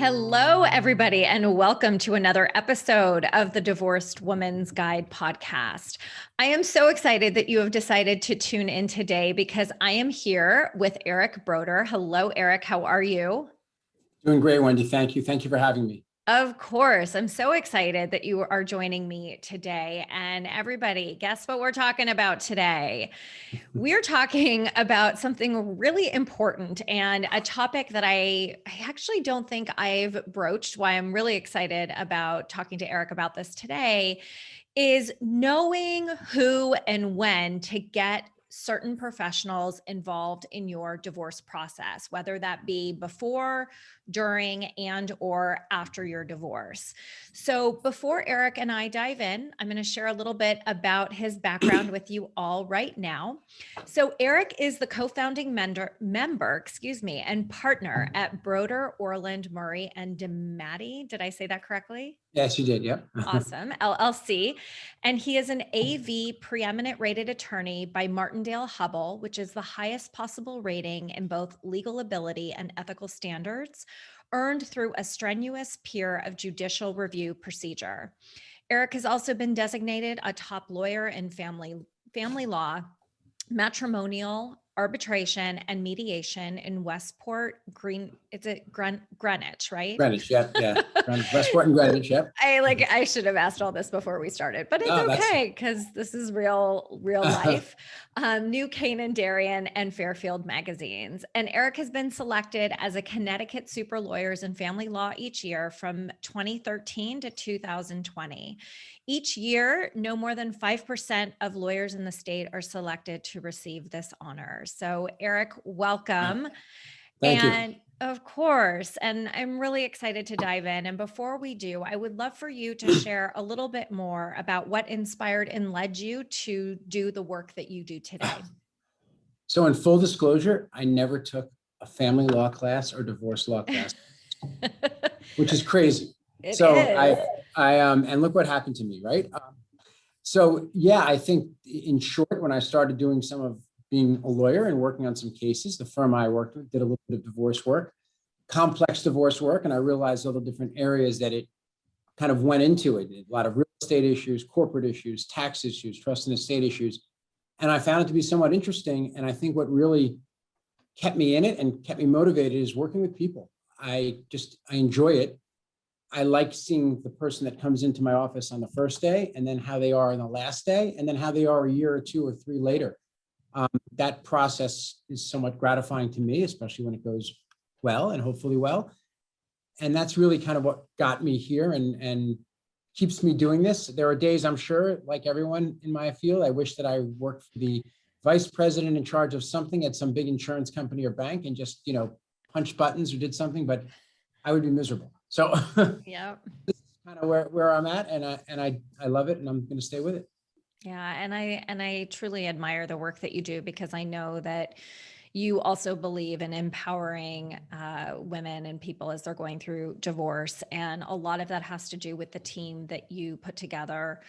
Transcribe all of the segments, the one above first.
Hello, everybody, and welcome to another episode of the Divorced Woman's Guide podcast. I am so excited that you have decided to tune in today because I am here with Eric Broder. Hello, Eric. How are you? Doing great, Wendy. Thank you. Thank you for having me. Of course. I'm so excited that you are joining me today. And everybody, guess what we're talking about today? We're talking about something really important and a topic that I actually don't think I've broached. Why I'm really excited about talking to Eric about this today is knowing who and when to get certain professionals involved in your divorce process, whether that be before, during, and or after your divorce. So before Eric and I dive in, I'm going to share a little bit about his background with you all right now. So Eric is the co-founding member, and partner at Broder, Orland, Murray, and DeMatti. Did I say that correctly? Yes, you did. Yep. Awesome. LLC. And he is an AV preeminent rated attorney by Martindale Hubbell, which is the highest possible rating in both legal ability and ethical standards, earned through a strenuous peer of judicial review procedure. Eric has also been designated a top lawyer in family law, matrimonial, arbitration, and mediation in Westport, Greenwich, right? Greenwich, yep, yeah. Westport and Greenwich, yep. I should have asked all this before we started, but it's okay because this is real life. New Canaan, Darien, and Fairfield magazines. And Eric has been selected as a Connecticut Super Lawyers in Family Law each year from 2013 to 2020. Each year, no more than 5% of lawyers in the state are selected to receive this honor. So Eric, welcome. Thank you. Of course. And I'm really excited to dive in. And before we do, I would love for you to share a little bit more about what inspired and led you to do the work that you do today. So in full disclosure, I never took a family law class or divorce law class, which is crazy. And look what happened to me, right? I think in short, when I started doing some of being a lawyer and working on some cases, the firm I worked with did a little bit of divorce work, complex divorce work, and I realized all the different areas that it kind of went into it. A lot of real estate issues, corporate issues, tax issues, trust and estate issues. And I found it to be somewhat interesting. And I think what really kept me in it and kept me motivated is working with people. I enjoy it. I like seeing the person that comes into my office on the first day and then how they are on the last day and then how they are a year or two or three later. That process is somewhat gratifying to me, especially when it goes well and hopefully well. And that's really kind of what got me here and keeps me doing this. There are days, I'm sure, like everyone in my field, I wish that I worked for the vice president in charge of something at some big insurance company or bank and just, punched buttons or did something, but I would be miserable. So yeah, this is kind of where I'm at, and I love it, and I'm going to stay with it. Yeah, and I truly admire the work that you do because I know that you also believe in empowering women and people as they're going through divorce, and a lot of that has to do with the team that you put together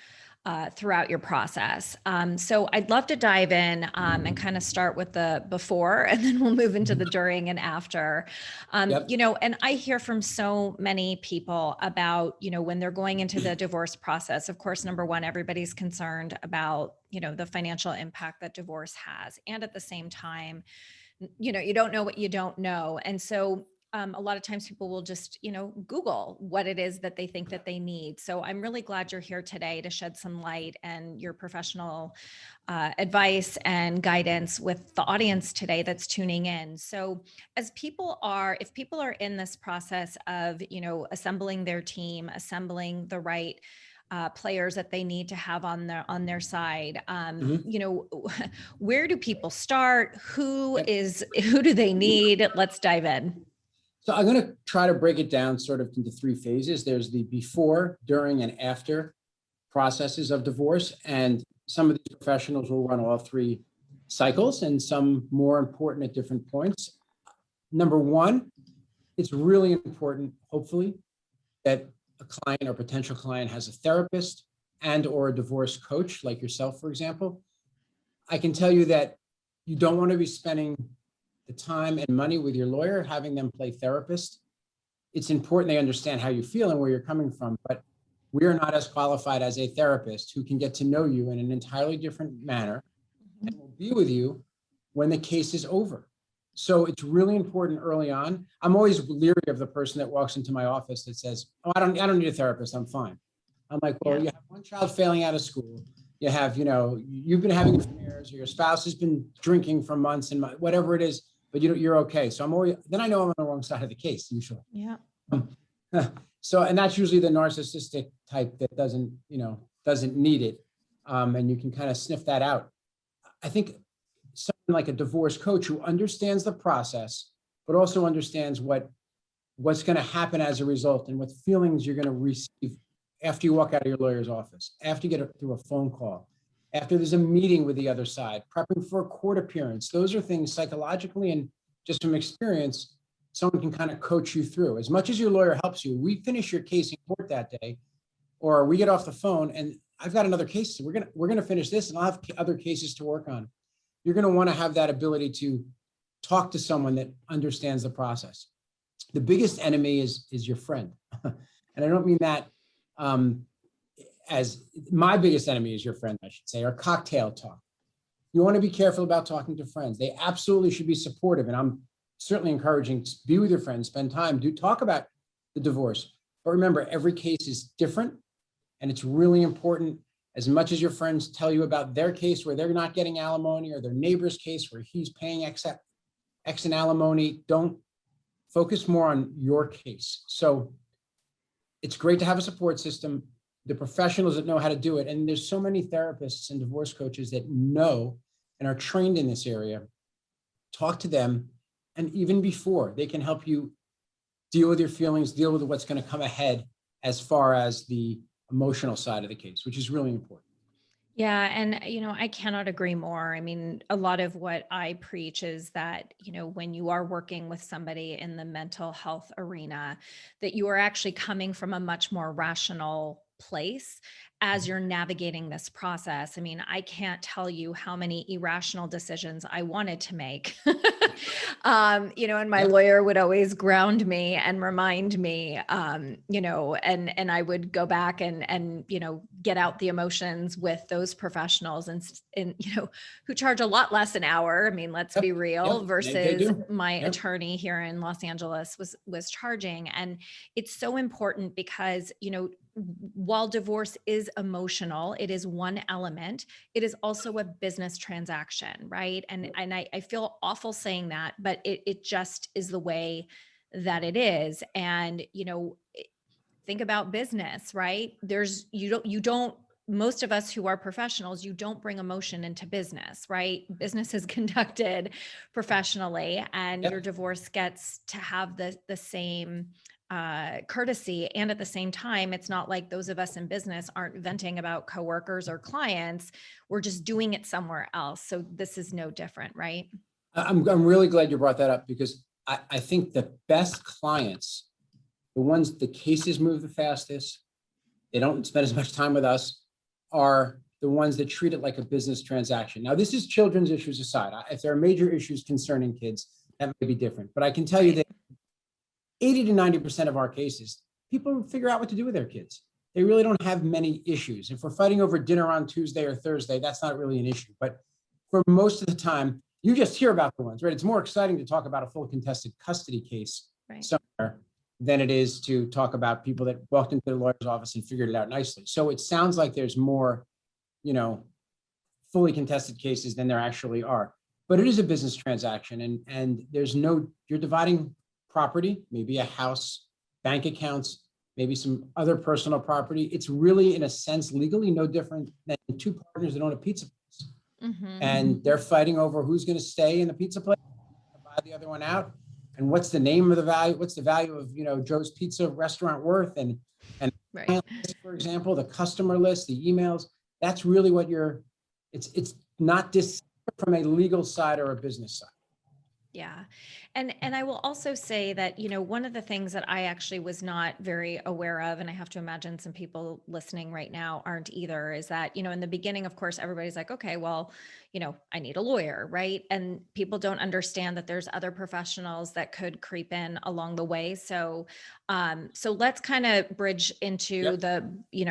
throughout your process. So I'd love to dive in and kind of start with the before, and then we'll move into the during and after. Yep. And I hear from so many people about, when they're going into the divorce process, of course, number one, everybody's concerned about, the financial impact that divorce has. And at the same time, you don't know what you don't know. And so a lot of times people will just, Google what it is that they think that they need. So I'm really glad you're here today to shed some light and your professional advice and guidance with the audience today that's tuning in. So if people are in this process of, assembling their team, assembling the right players that they need to have on their side, where do people start? Who do they need? Let's dive in. So I'm going to try to break it down sort of into three phases. There's the before, during, and after processes of divorce. And some of these professionals will run all three cycles and some more important at different points. Number one, it's really important, hopefully, that a client or potential client has a therapist and or a divorce coach like yourself, for example. I can tell you that you don't want to be spending the time and money with your lawyer, having them play therapist. it's important they understand how you feel and where you're coming from, but we're not as qualified as a therapist who can get to know you in an entirely different manner and will be with you when the case is over. So it's really important early on. I'm always leery of the person that walks into my office that says, "Oh, I don't need a therapist. I'm fine." I'm like, well, you have one child failing out of school. You have, you've been having affairs, or your spouse has been drinking for months and whatever it is, but you're okay. So then I know I'm on the wrong side of the case usually. Yeah. So, and that's usually the narcissistic type that doesn't need it. And you can kind of sniff that out. I think someone like a divorce coach who understands the process, but also understands what's going to happen as a result and what feelings you're going to receive after you walk out of your lawyer's office, after you get through a phone call, after there's a meeting with the other side, prepping for a court appearance. Those are things psychologically and just from experience, someone can kind of coach you through. As much as your lawyer helps you, we finish your case in court that day, or we get off the phone and I've got another case. So we're gonna finish this and I'll have other cases to work on. You're gonna want to have that ability to talk to someone that understands the process. The biggest enemy is your friend. And I don't mean that as my biggest enemy is your friend, I should say, or cocktail talk. You want to be careful about talking to friends. They absolutely should be supportive. And I'm certainly encouraging to be with your friends, spend time, talk about the divorce. But remember, every case is different. And it's really important, as much as your friends tell you about their case where they're not getting alimony, or their neighbor's case where he's paying X in alimony, don't focus more on your case. So it's great to have a support system, the professionals that know how to do it. And there's so many therapists and divorce coaches that know and are trained in this area. Talk to them. And even before, they can help you deal with your feelings, deal with what's going to come ahead as far as the emotional side of the case, which is really important. Yeah. And, I cannot agree more. I mean, a lot of what I preach is that, when you are working with somebody in the mental health arena, that you are actually coming from a much more rational place as you're navigating this process. I mean, I can't tell you how many irrational decisions I wanted to make. And my lawyer would always ground me and remind me, and I would go back and get out the emotions with those professionals and who charge a lot less an hour. I mean, let's be real, versus my attorney here in Los Angeles was charging. And it's so important because, while divorce is emotional, it is one element. It is also a business transaction, right? And I feel awful saying that, but it just is the way that it is. And think about business, right? You don't. Most of us who are professionals, you don't bring emotion into business, right? Business is conducted professionally, and your divorce gets to have the same courtesy. And at the same time, it's not like those of us in business aren't venting about coworkers or clients. We're just doing it somewhere else. So this is no different, right? I'm really glad you brought that up, because I think the best clients, the cases move the fastest, they don't spend as much time with us, are the ones that treat it like a business transaction. Now, this is children's issues aside. If there are major issues concerning kids, that may be different. But I can tell you that 80 to 90% of our cases, people figure out what to do with their kids. They really don't have many issues. If we're fighting over dinner on Tuesday or Thursday, that's not really an issue. But for most of the time, you just hear about the ones, right? It's more exciting to talk about a full contested custody case somewhere than it is to talk about people that walked into the lawyer's office and figured it out nicely. So it sounds like there's more, fully contested cases than there actually are. But it is a business transaction, and you're dividing property, maybe a house, bank accounts, maybe some other personal property. It's really, in a sense, legally no different than two partners that own a pizza place. Mm-hmm. And they're fighting over who's going to stay in the pizza place, buy the other one out, and what's the name of the value, what's the value of Joe's Pizza restaurant worth, and right. For example, the customer list, the emails. That's really what it's not distinct from a legal side or a business side. Yeah. And I will also say that, one of the things that I actually was not very aware of, and I have to imagine some people listening right now aren't either, is that, in the beginning, of course, everybody's like, okay, well, I need a lawyer, right? And people don't understand that there's other professionals that could creep in along the way. So, so let's kind of bridge into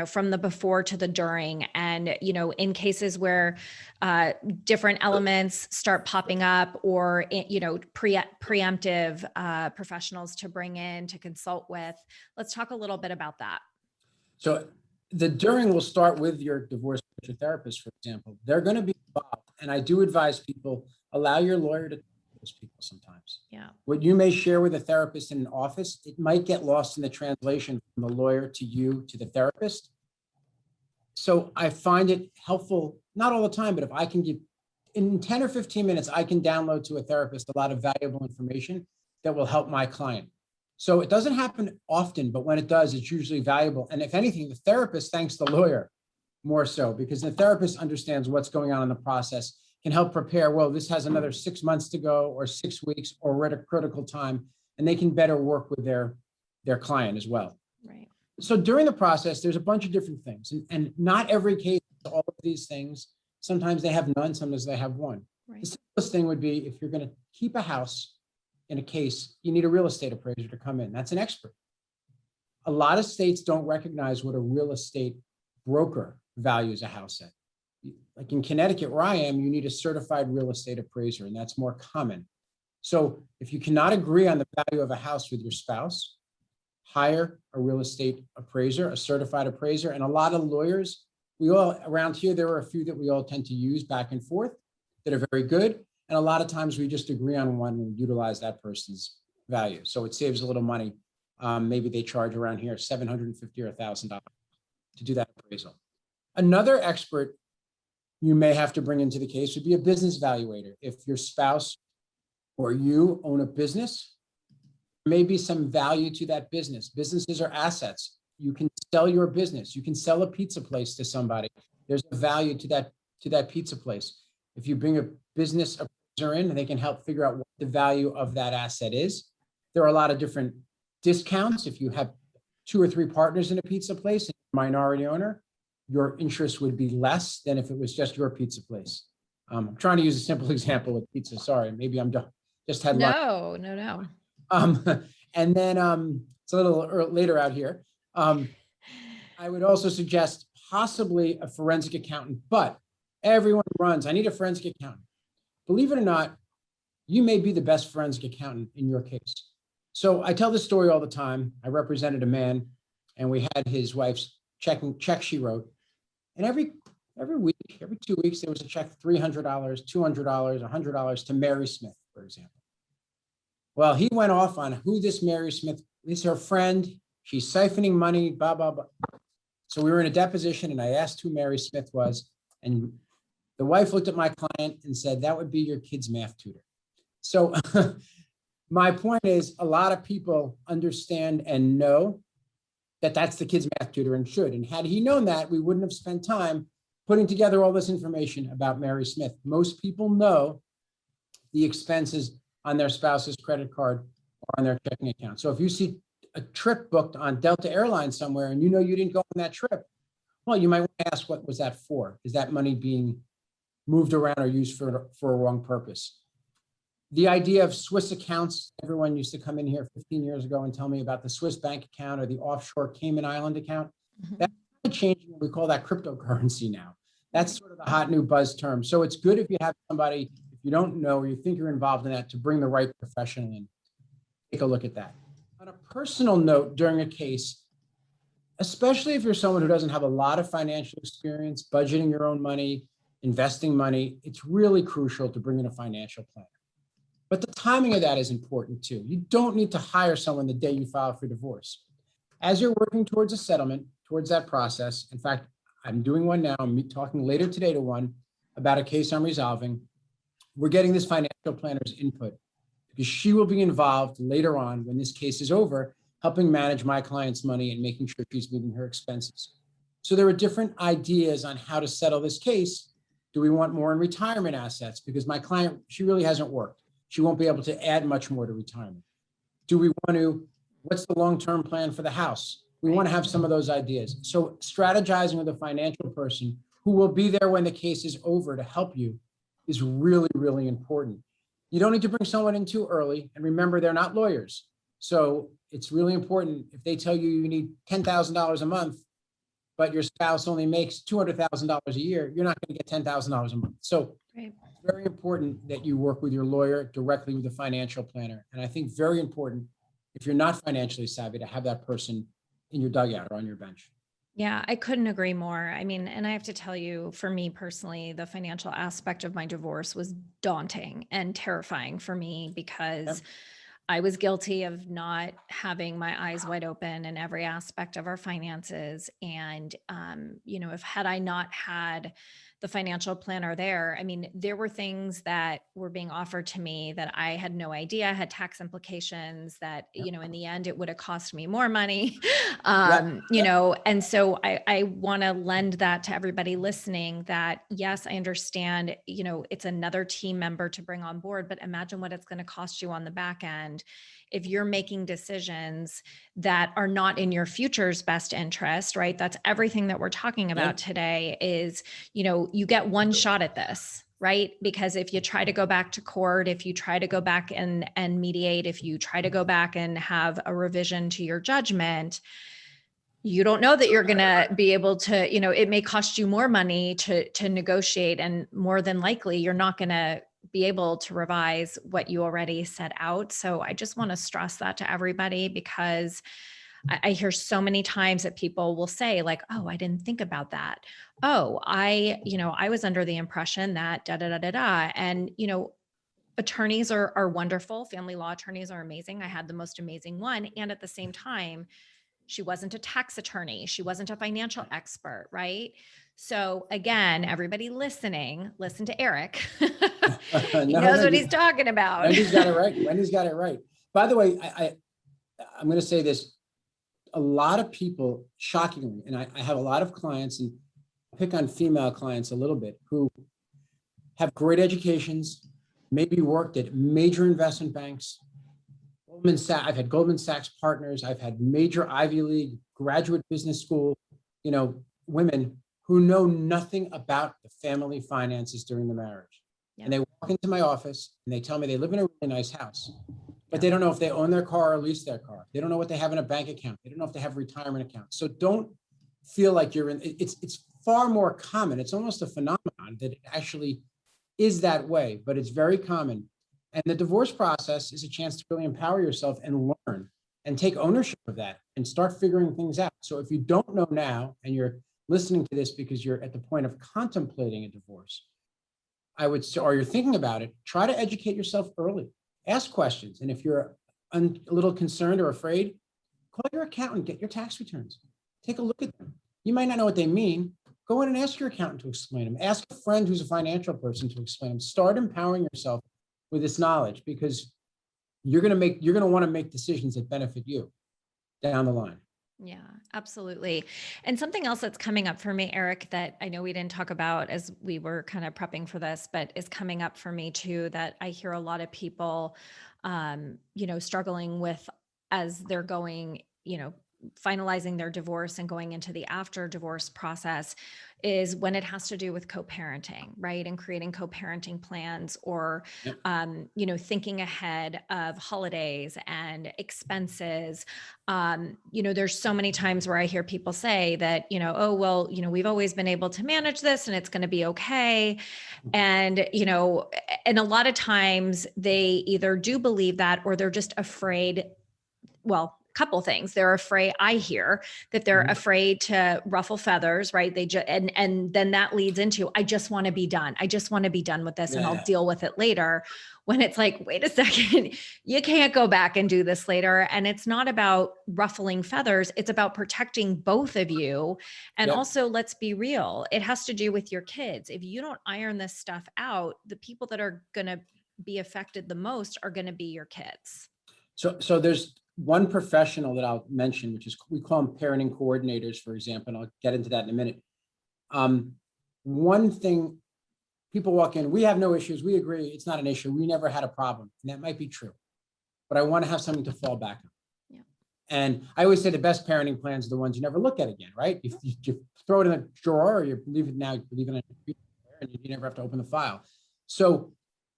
from the before to the during, and, in cases where different elements start popping up, or, preemptive professionals to bring in to consult with. Let's talk a little bit about that. So the during will start with your divorce therapist, for example. They're going to be involved. And I do advise people, allow your lawyer to talk to those people sometimes. Yeah. What you may share with a therapist in an office, it might get lost in the translation from the lawyer to you to the therapist. So I find it helpful, not all the time, but if I can give, in 10 or 15 minutes, I can download to a therapist a lot of valuable information that will help my client. So it doesn't happen often, but when it does, it's usually valuable. And if anything, the therapist thanks the lawyer more so, because the therapist understands what's going on in the process, can help prepare, well, this has another 6 months to go, or 6 weeks, or we're at a critical time, and they can better work with their client as well. Right. So during the process, there's a bunch of different things, and not every case, all of these things, sometimes they have none, sometimes they have one. Right. The simplest thing would be, if you're going to keep a house in a case, you need a real estate appraiser to come in. That's an expert. A lot of states don't recognize what a real estate broker values a house at. Like in Connecticut, where I am, you need a certified real estate appraiser, and that's more common. So if you cannot agree on the value of a house with your spouse, hire a real estate appraiser, a certified appraiser. And a lot of lawyers, we all around here, there are a few that we all tend to use back and forth that are very good. And a lot of times we just agree on one and utilize that person's value. So it saves a little money. Maybe they charge around here $750 or $1,000 to do that appraisal. Another expert you may have to bring into the case would be a business evaluator. If your spouse or you own a business, there may be some value to that business. Businesses are assets. You can sell your business. You can sell a pizza place to somebody. There's a value to that pizza place. If you bring a business appraiser in, and they can help figure out what the value of that asset is. There are a lot of different discounts. If you have 2 or 3 partners in a pizza place and you're a minority owner, your interest would be less than if it was just your pizza place. I'm trying to use a simple example with pizza. Sorry, maybe I'm just had luck. No. And then it's a little later out here. I would also suggest possibly a forensic accountant, but everyone runs, I need a forensic accountant. Believe it or not, you may be the best forensic accountant in your case. So I tell this story all the time. I represented a man, and we had his wife's check she wrote. And every week, every 2 weeks, there was a check, $300, $200, $100 to Mary Smith, for example. Well, he went off on who this Mary Smith is, her friend. She's siphoning money, blah, blah, blah. So we were in a deposition, and I asked who Mary Smith was. And the wife looked at my client and said, that would be your kid's math tutor. So my point is, a lot of people understand and know that that's the kid's math tutor, and should. And had he known that, we wouldn't have spent time putting together all this information about Mary Smith. Most people know the expenses on their spouse's credit card or on their checking account. So if you see a trip booked on Delta Airlines somewhere and you know you didn't go on that trip, well, you might want to ask, what was that for? Is that money being moved around or used for a wrong purpose? The idea of Swiss accounts, everyone used to come in here 15 years ago and tell me about the Swiss bank account or the offshore Cayman Island account. Mm-hmm. That's changing. We call that cryptocurrency now. That's sort of the hot new buzz term. So it's good if you have somebody, if you don't know or you think you're involved in that, to bring the right professional in. Take a look at that. On a personal note, during a case, especially if you're someone who doesn't have a lot of financial experience, budgeting your own money, investing money, it's really crucial to bring in a financial planner. But the timing of that is important too. You don't need to hire someone the day you file for divorce. As you're working towards a settlement, towards that process, in fact, I'm doing one now, I'm talking later today to one about a case I'm resolving. We're getting this financial planner's input because she will be involved later on when this case is over, helping manage my client's money and making sure she's meeting her expenses. So there are different ideas on how to settle this case. Do we want more in retirement assets? Because my client, she really hasn't worked. She won't be able to add much more to retirement. Do we want to, what's the long-term plan for the house? We want to have some of those ideas. So strategizing with a financial person who will be there when the case is over to help you is really, really important. You don't need to bring someone in too early. And remember, they're not lawyers. So it's really important if they tell you you need $10,000 a month, but your spouse only makes $200,000 a year, you're not going to get $10,000 a month. So Right. it's very important that you work with your lawyer directly with a financial planner. And I think very important, if you're not financially savvy, to have that person in your dugout or on your bench. Yeah, I couldn't agree more. I mean, and I have to tell you, for me personally, the financial aspect of my divorce was daunting and terrifying for me because I was guilty of not having my eyes wide open in every aspect of our finances. And, if had I not had the financial planner there, I mean, there were things that were being offered to me that I had no idea had tax implications that, in the end, it would have cost me more money. And so I want to lend that to everybody listening that, yes, I understand, it's another team member to bring on board, but imagine what it's going to cost you on the back end if you're making decisions that are not in your future's best interest, right? That's everything that we're talking about today is, you get one shot at this, right? Because if you try to go back to court, if you try to go back and mediate, if you try to go back and have a revision to your judgment, you don't know that you're going to be able to, it may cost you more money to negotiate, and more than likely you're not going to be able to revise what you already set out. So I just want to stress that to everybody, because I hear so many times that people will say like, oh, I didn't think about that. Oh, I was under the impression that da, da, da, da, da. And, attorneys are wonderful. Family law attorneys are amazing. I had the most amazing one. And at the same time, she wasn't a tax attorney. She wasn't a financial expert, right? So again, everybody listening, listen to Eric. He knows what he's talking about. Wendy's got it right. Wendy's got it right. By the way, I'm going to say this. A lot of people, shockingly, and I have a lot of clients, and I pick on female clients a little bit, who have great educations, maybe worked at major investment banks, Goldman Sachs. I've had Goldman Sachs partners. I've had major Ivy League graduate business school, women who know nothing about the family finances during the marriage. Yeah. And they walk into my office and they tell me they live in a really nice house, but they don't know if they own their car or lease their car. They don't know what they have in a bank account. They don't know if they have a retirement account. So don't feel like you're in, it's far more common. It's almost a phenomenon that it actually is that way, but it's very common. And the divorce process is a chance to really empower yourself and learn and take ownership of that and start figuring things out. So if you don't know now, and you're listening to this because you're at the point of contemplating a divorce, I would say, or you're thinking about it, try to educate yourself early. Ask questions. And if you're a little concerned or afraid, call your accountant, get your tax returns. Take a look at them. You might not know what they mean. Go in and ask your accountant to explain them. Ask a friend who's a financial person to explain them. Start empowering yourself with this knowledge, because you're going to want to make decisions that benefit you down the line. Yeah, absolutely. And something else that's coming up for me, Eric, that I know we didn't talk about as we were kind of prepping for this, but is coming up for me too, that I hear a lot of people, struggling with as they're going, finalizing their divorce and going into the after divorce process, is when it has to do with co-parenting, right? And creating co-parenting plans, or, thinking ahead of holidays and expenses. There's so many times where I hear people say that, oh, well, we've always been able to manage this and it's going to be okay. And, and a lot of times they either do believe that, or they're just afraid. Well, couple things. They're afraid, I hear that they're afraid to ruffle feathers, right? And then that leads into, I just want to be done. I just want to be done with this and I'll deal with it later. When it's like, wait a second, you can't go back and do this later. And it's not about ruffling feathers. It's about protecting both of you. And also, let's be real. It has to do with your kids. If you don't iron this stuff out, the people that are going to be affected the most are going to be your kids. So there's one professional that I'll mention, which is, we call them parenting coordinators, for example, and I'll get into that in a minute. One thing, people walk in, we have no issues. We agree. It's not an issue. We never had a problem. And that might be true, but I want to have something to fall back on. Yeah. And I always say the best parenting plans are the ones you never look at again, right? You throw it in a drawer, or you leave it now, you leave it in a computer, and you never have to open the file. So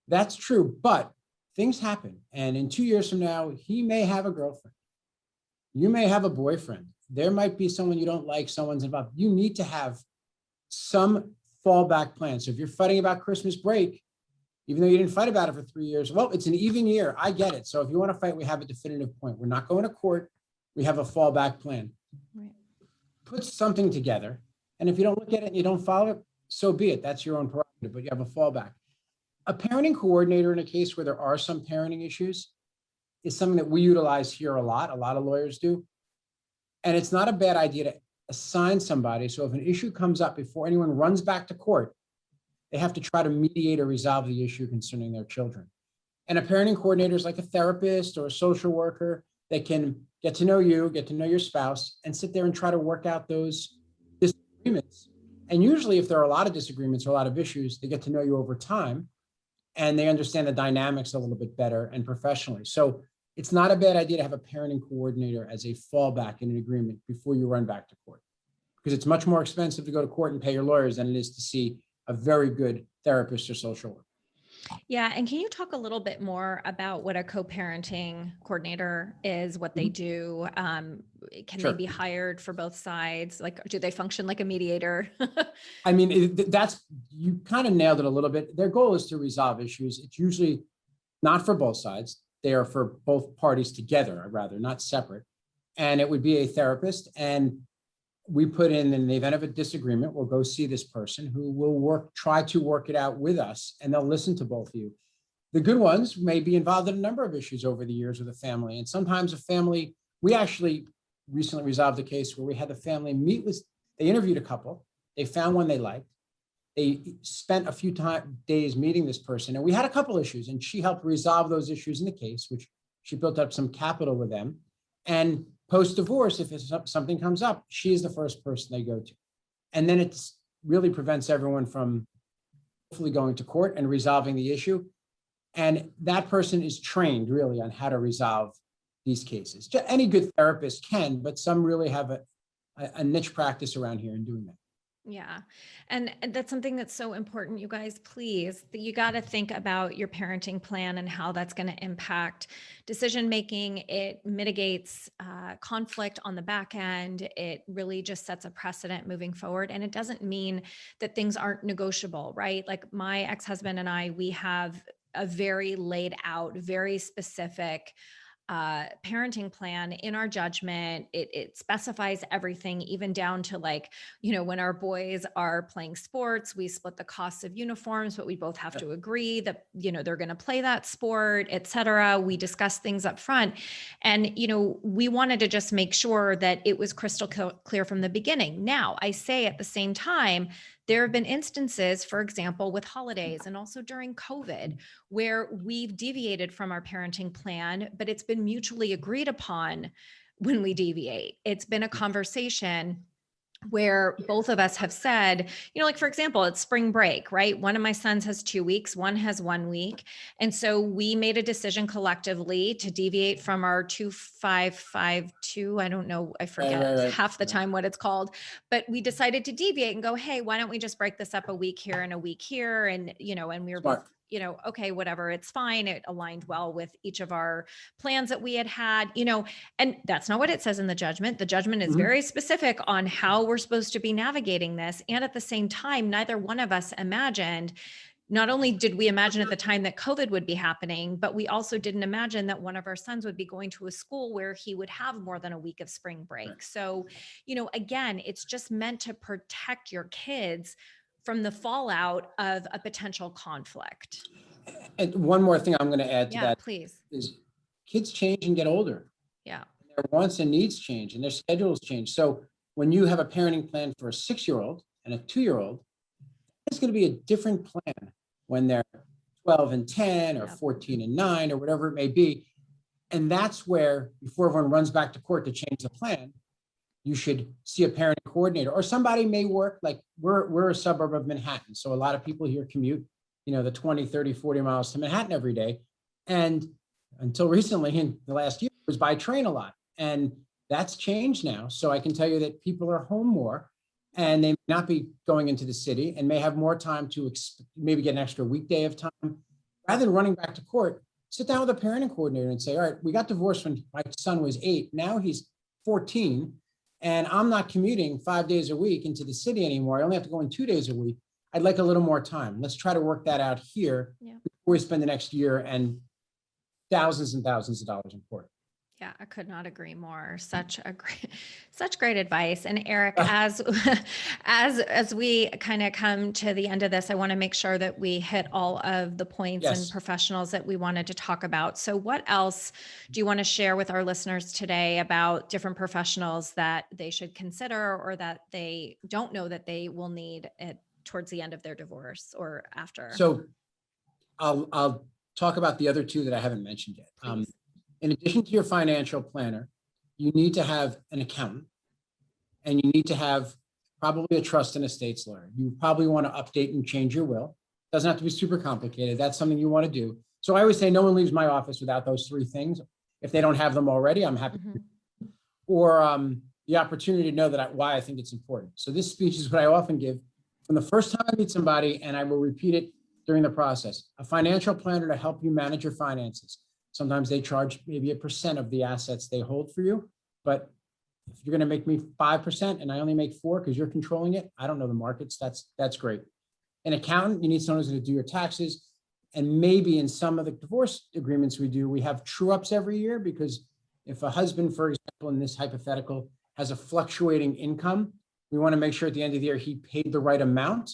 that's true, but things happen. And in 2 years from now, he may have a girlfriend. You may have a boyfriend. There might be someone you don't like, someone's involved. You need to have some fallback plan. So if you're fighting about Christmas break, even though you didn't fight about it for 3 years, well, it's an even year. I get it. So if you want to fight, we have a definitive point. We're not going to court. We have a fallback plan. Right. Put something together. And if you don't look at it and you don't follow it, so be it. That's your own prerogative, but you have a fallback. A parenting coordinator in a case where there are some parenting issues is something that we utilize here a lot of lawyers do. And it's not a bad idea to assign somebody. So if an issue comes up before anyone runs back to court, they have to try to mediate or resolve the issue concerning their children. And a parenting coordinator is like a therapist or a social worker that can get to know you, get to know your spouse, and sit there and try to work out those disagreements. And usually if there are a lot of disagreements or a lot of issues, they get to know you over time and they understand the dynamics a little bit better and professionally. So it's not a bad idea to have a parenting coordinator as a fallback in an agreement before you run back to court, because it's much more expensive to go to court and pay your lawyers than it is to see a very good therapist or social worker. Yeah. And can you talk a little bit more about what a co-parenting coordinator is, what they do? Can Sure. they be hired for both sides? Like, do they function like a mediator? I mean, you kind of nailed it a little bit. Their goal is to resolve issues. It's usually not for both sides. They are for both parties together, rather, not separate. And it would be a therapist. And we put in the event of a disagreement, we'll go see this person who will try to work it out with us, and they'll listen to both of you. The good ones may be involved in a number of issues over the years with a family. And sometimes we actually recently resolved a case where we had the family they interviewed a couple, they found one they liked. They spent a few days meeting this person, and we had a couple issues, and she helped resolve those issues in the case, which she built up some capital with them. And post-divorce, if something comes up, she is the first person they go to. And then it really prevents everyone from hopefully going to court and resolving the issue. And that person is trained really on how to resolve these cases. Any good therapist can, but some really have a niche practice around here in doing that. Yeah. And that's something that's so important, you guys, please, that you got to think about your parenting plan and how that's going to impact decision-making. It mitigates conflict on the back end. It really just sets a precedent moving forward. And it doesn't mean that things aren't negotiable, right? Like my ex-husband and I, we have a very laid out, very specific parenting plan in our judgment. It specifies everything, even down to like, when our boys are playing sports, we split the costs of uniforms, but we both have to agree that, they're going to play that sport, et cetera. We discuss things up front. And, we wanted to just make sure that it was crystal clear from the beginning. Now, I say at the same time, there have been instances, for example, with holidays and also during COVID, where we've deviated from our parenting plan, but it's been mutually agreed upon when we deviate. It's been a conversation where both of us have said, like, for example, it's spring break, right? One of my sons has 2 weeks, one has 1 week. And so we made a decision collectively to deviate from our 2-5-5-2. I don't know, I forget half the time what it's called, but we decided to deviate and go, hey, why don't we just break this up a week here and a week here? And, and we were both, okay, whatever, it's fine. It aligned well with each of our plans that we had, and that's not what it says in the judgment. The judgment is very specific on how we're supposed to be navigating this. And at the same time, neither one of us imagined, not only did we imagine at the time that COVID would be happening, but we also didn't imagine that one of our sons would be going to a school where he would have more than a week of spring break. Right. So, again, it's just meant to protect your kids from the fallout of a potential conflict. And one more thing I'm going to add to that, please, is kids change and get older. Yeah. Their wants and needs change and their schedules change. So when you have a parenting plan for a 6-year-old and a 2-year-old, it's going to be a different plan when they're 12 and 10 or 14 and 9 or whatever it may be. And that's where, before everyone runs back to court to change the plan, you should see a parenting coordinator, or somebody may work, like we're a suburb of Manhattan. So a lot of people here commute, the 20, 30, 40 miles to Manhattan every day. And until recently, in the last year, it was by train a lot. And that's changed now. So I can tell you that people are home more. and they may not be going into the city and may have more time to maybe get an extra weekday of time. Rather than running back to court, sit down with a parenting coordinator and say, all right, we got divorced when my son was 8. Now he's 14 and I'm not commuting 5 days a week into the city anymore. I only have to go in 2 days a week. I'd like a little more time. Let's try to work that out here before we spend the next year and thousands of dollars in court. Yeah, I could not agree more. Such great advice. And Eric, as we kind of come to the end of this, I want to make sure that we hit all of the points and professionals that we wanted to talk about. So what else do you want to share with our listeners today about different professionals that they should consider or that they don't know that they will need towards the end of their divorce or after? So I'll talk about the other two that I haven't mentioned yet. In addition to your financial planner, you need to have an accountant and you need to have probably a trust and estates lawyer. You probably want to update and change your will. Doesn't have to be super complicated. That's something you want to do. So I always say no one leaves my office without those 3 things. If they don't have them already, I'm happy. Or the opportunity to know why I think it's important. So this speech is what I often give from the first time I meet somebody, and I will repeat it during the process. A financial planner to help you manage your finances. Sometimes they charge maybe 1% of the assets they hold for you. But if you're going to make me 5% and I only make 4% because you're controlling it, I don't know the markets. That's great. An accountant, you need someone who's going to do your taxes. And maybe in some of the divorce agreements we do, we have true ups every year, because if a husband, for example, in this hypothetical, has a fluctuating income, we want to make sure at the end of the year he paid the right amount.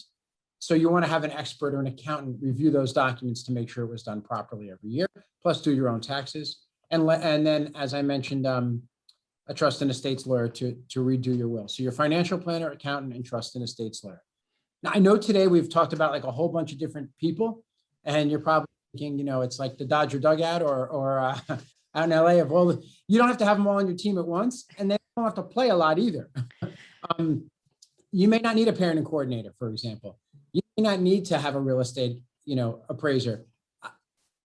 So you want to have an expert or an accountant review those documents to make sure it was done properly every year, plus do your own taxes. And then, as I mentioned, a trust and estates lawyer to redo your will. So your financial planner, accountant, and trust and estates lawyer. Now, I know today we've talked about like a whole bunch of different people, and you're probably thinking, it's like the Dodger dugout or out in LA of all you don't have to have them all on your team at once, and they don't have to play a lot either. You may not need a parenting coordinator, for example. You may not need to have a real estate, appraiser.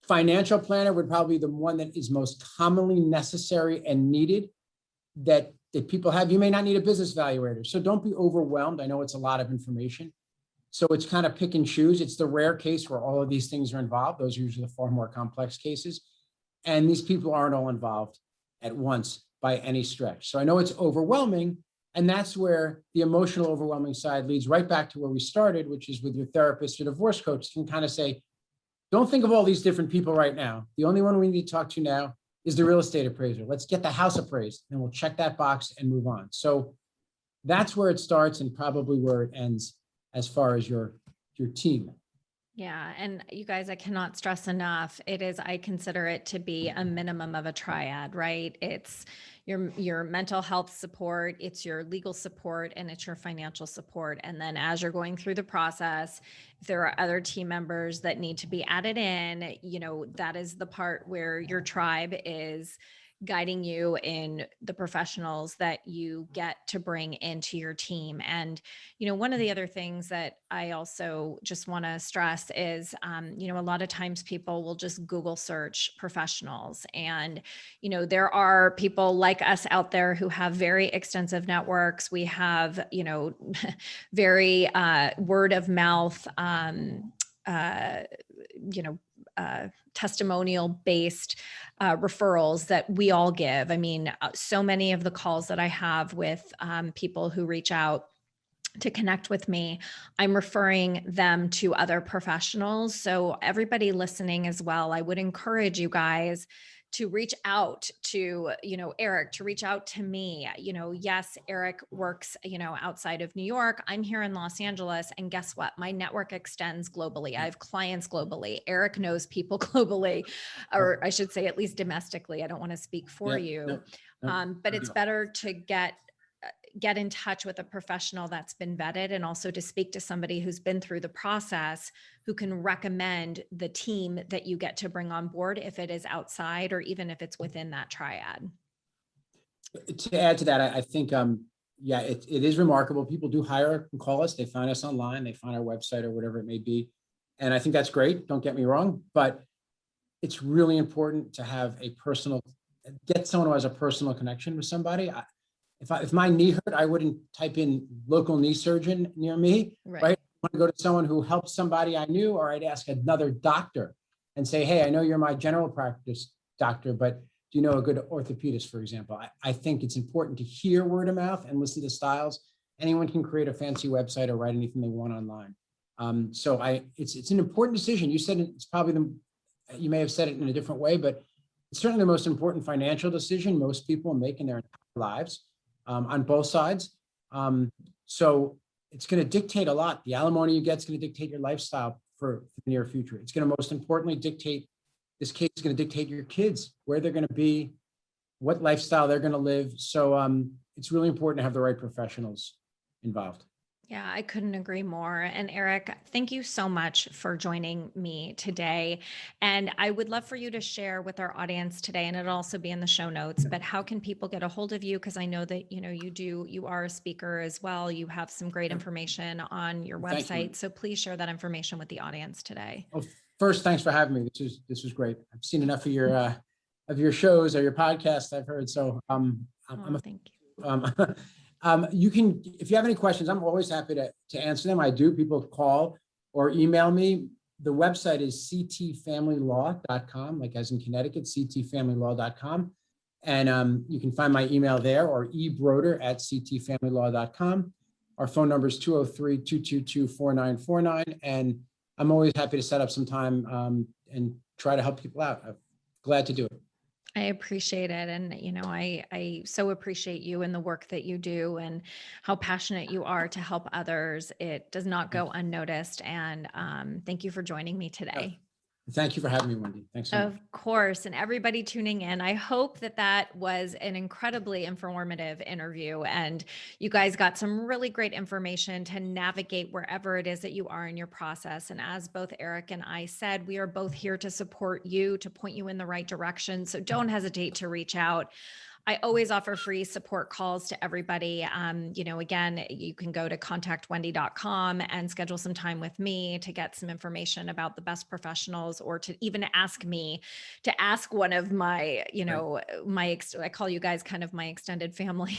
Financial planner would probably be the one that is most commonly necessary and needed that people have. You may not need a business evaluator. So don't be overwhelmed. I know it's a lot of information. So it's kind of pick and choose. It's the rare case where all of these things are involved. Those are usually the far more complex cases. And these people aren't all involved at once by any stretch. So I know it's overwhelming. And that's where the emotional overwhelming side leads right back to where we started, which is with your therapist, your divorce coach can kind of say, don't think of all these different people right now. The only one we need to talk to now is the real estate appraiser. Let's get the house appraised and we'll check that box and move on. So that's where it starts and probably where it ends as far as your team. Yeah. And you guys, I cannot stress enough. I consider it to be a minimum of a triad, right? It's your mental health support, it's your legal support, and it's your financial support. And then as you're going through the process, if there are other team members that need to be added in, that is the part where your tribe is guiding you in the professionals that you get to bring into your team. And, one of the other things that I also just want to stress is, a lot of times people will just Google search professionals. And, there are people like us out there who have very extensive networks. We have, very word of mouth, testimonial based referrals that we all give. I mean, so many of the calls that I have with people who reach out to connect with me, I'm referring them to other professionals. So everybody listening as well, I would encourage you guys to reach out to, Eric, to reach out to me. Yes, Eric works, outside of New York. I'm here in Los Angeles. And guess what? My network extends globally. I have clients globally. Eric knows people globally, or I should say at least domestically. I don't want to speak for you, but it's better to get in touch with a professional that's been vetted, and also to speak to somebody who's been through the process, who can recommend the team that you get to bring on board, if it is outside or even if it's within that triad. To add to that, I think, it is remarkable. People do hire and call us. They find us online. They find our website or whatever it may be. And I think that's great. Don't get me wrong, but it's really important to have get someone who has a personal connection with somebody. if my knee hurt, I wouldn't type in local knee surgeon near me, right? I want to go to someone who helped somebody I knew, or I'd ask another doctor and say, hey, I know you're my general practice doctor, but do you know a good orthopedist, for example? I think it's important to hear word of mouth and listen to styles. Anyone can create a fancy website or write anything they want online. So it's an important decision. You said it's probably you may have said it in a different way, but it's certainly the most important financial decision most people make in their entire lives, on both sides. So it's going to dictate a lot. The alimony you get is going to dictate your lifestyle for the near future. It's going to most importantly dictate, this case is going to dictate your kids, where they're going to be, what lifestyle they're going to live. So it's really important to have the right professionals involved. Yeah, I couldn't agree more. And Eric, thank you so much for joining me today. And I would love for you to share with our audience today, and it'll also be in the show notes, but how can people get a hold of you? Because I know that, you are a speaker as well. You have some great information on your website. So please share that information with the audience today. Well, first, thanks for having me. This was great. I've seen enough of your shows or your podcasts I've heard. So thank you. You can, if you have any questions, I'm always happy to answer them. I do. People call or email me. The website is ctfamilylaw.com, like as in Connecticut, ctfamilylaw.com. And you can find my email there, or ebroder@ctfamilylaw.com. Our phone number is 203-222-4949. And I'm always happy to set up some time and try to help people out. I'm glad to do it. I appreciate it. And, I so appreciate you and the work that you do and how passionate you are to help others. It does not go unnoticed. And thank you for joining me today. Thank you for having me, Wendy. Thanks so much. Of course. And everybody tuning in, I hope that was an incredibly informative interview and you guys got some really great information to navigate wherever it is that you are in your process. And as both Eric and I said, we are both here to support you, to point you in the right direction. So don't hesitate to reach out. I always offer free support calls to everybody. Again, you can go to contactwendy.com and schedule some time with me to get some information about the best professionals, or to even ask me to ask one of my, I call you guys kind of my extended family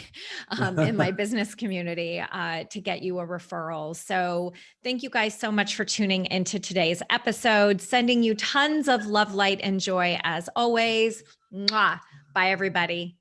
in my business community to get you a referral. So thank you guys so much for tuning into today's episode, sending you tons of love, light, and joy as always. Mwah. Bye, everybody.